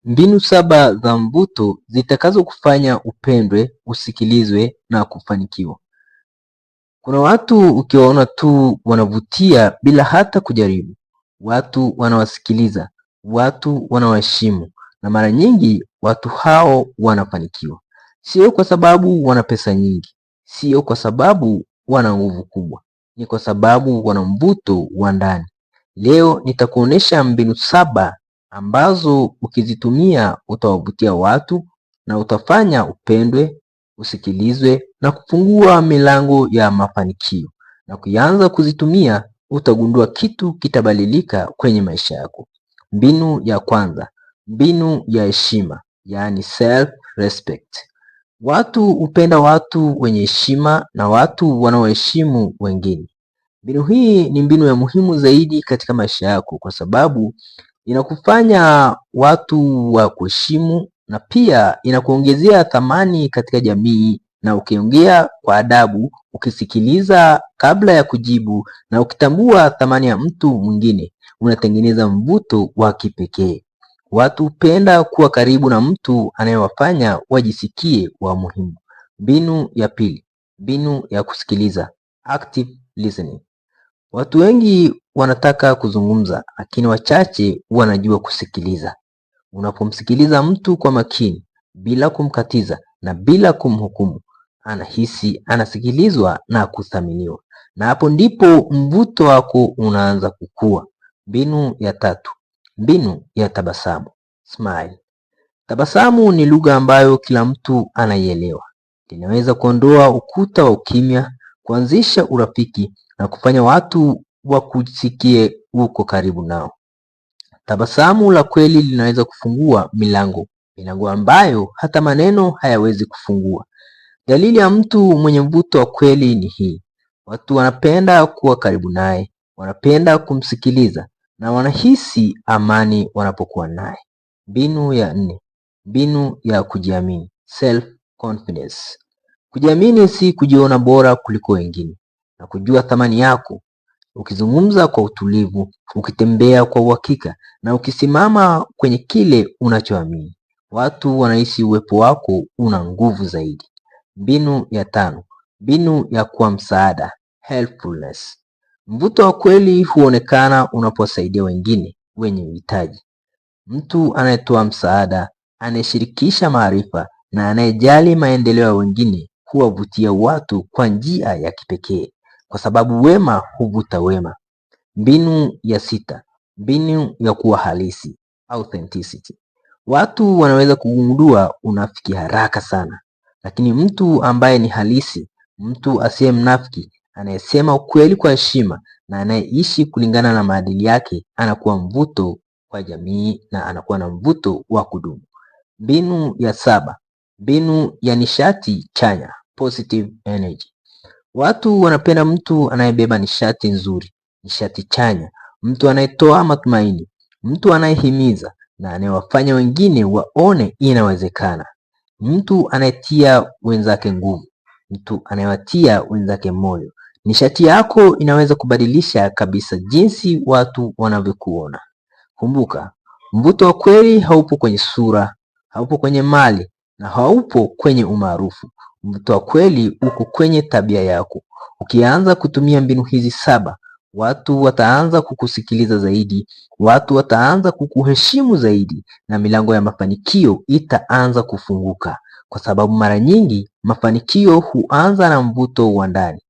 Mbinu 7 za mvuto zitakazo kufanya upendwe, usikilizwe na kufanikiwa. Kuna watu ukiwaona tu wanavutia bila hata kujaribu. Watu wanawasikiliza, watu wanawaheshimu, na mara nyingi watu hao wanafanikiwa. Sio kwa sababu wana pesa nyingi, sio kwa sababu wana nguvu kubwa, ni kwa sababu wana mvuto wa ndani. Leo nitakuonesha mbinu 7 ambazo ukizitumia utawavutia watu na utafanya upendwe, usikilizwe na kufungua milango ya mafanikio. Na kuanza kuzitumia utagundua kitu kitabadilika kwenye maisha yako. Mbinu ya kwanza, mbinu ya heshima, yaani self respect. Watu hupenda watu wenye heshima na watu wanaoheshimu wengine. Mbinu hii ni mbinu ya muhimu zaidi katika maisha yako kwa sababu inakufanya watu wa kuheshimu na pia inakuongezea thamani katika jamii. Na ukiongea kwa adabu, ukisikiliza kabla ya kujibu na ukitambua thamani ya mtu mwingine, unatengeneza mvuto wa kipekee. Watu hupenda kuwa karibu na mtu anayewafanya wajisikie wa muhimu. Mbinu ya pili, mbinu ya kusikiliza, active listening. Watu wengi wanataka kuzungumza, lakini wachache wanajua kusikiliza. Unapomsikiliza mtu kwa makini, bila kumkatiza na bila kumhukumu, anahisi anasikilizwa na kuthaminiwa. Na hapo ndipo mvuto wako unaanza kukua. Mbinu ya tatu, mbinu ya tabasamu, smile. Tabasamu ni lugha ambayo kila mtu anaielewa. Linaweza kuondoa ukuta wa ukimya, kuanzisha urafiki na kufanya watu wakusikie uko karibu nao. Tabasamu la kweli linaweza kufungua milango ambayo hata maneno hayawezi kufungua. Dalili ya mtu mwenye mvuto wa kweli ni hii: watu wanapenda kuwa karibu naye, wanapenda kumsikiliza na wanahisi amani wanapokuwa naye. Mbinu ya 4, mbinu ya kujiamini, self confidence. Kujiamini si kujiona bora kuliko wengine, na kujua thamani yako. Ukizungumza kwa utulivu, ukitembea kwa uhakika na ukisimama kwenye kile unachoamini, watu wanahisi uwepo wako una nguvu zaidi. Mbinu ya 5, mbinu ya kuwa msaada, helpfulness. Mvuto wa kweli huonekana unaposaidia wengine wenye uhitaji. Mtu anayetoa msaada, anayeshirikisha maarifa na anayejali maendeleo ya wengine huwavutia watu kwa njia ya kipekee, kwa sababu wema huvuta wema. Mbinu ya 6, mbinu ya kuwa halisi, authenticity. Watu wanaweza kugundua unafiki haraka sana, lakini mtu ambaye ni halisi, mtu asiye mnafiki, anayesema ukweli kwa heshima na anayeishi kulingana na maadili yake, anakuwa mvuto kwa jamii na anakuwa na mvuto wa kudumu. Mbinu ya 7, mbinu ya nishati chanya, positive energy. Watu wanapenda mtu anayebeba nishati nzuri, nishati chanya, mtu anayetoa matumaini, mtu anayehimiza na anayewafanya wengine waone inawezekana, mtu anayetia wenzake nguvu, mtu anayewatia wenzake moyo. Nishati yako inaweza kubadilisha kabisa jinsi watu wanavyokuona. Kumbuka, mvuto wa kweli haupo kwenye sura, haupo kwenye mali na haupo kwenye umaarufu. Mvuto wa kweli uko kwenye tabia yako. Ukianza kutumia mbinu hizi 7, watu wataanza kukusikiliza zaidi, watu wataanza kukuheshimu zaidi, na milango ya mafanikio itaanza kufunguka, kwa sababu mara nyingi mafanikio huanza na mvuto wa ndani.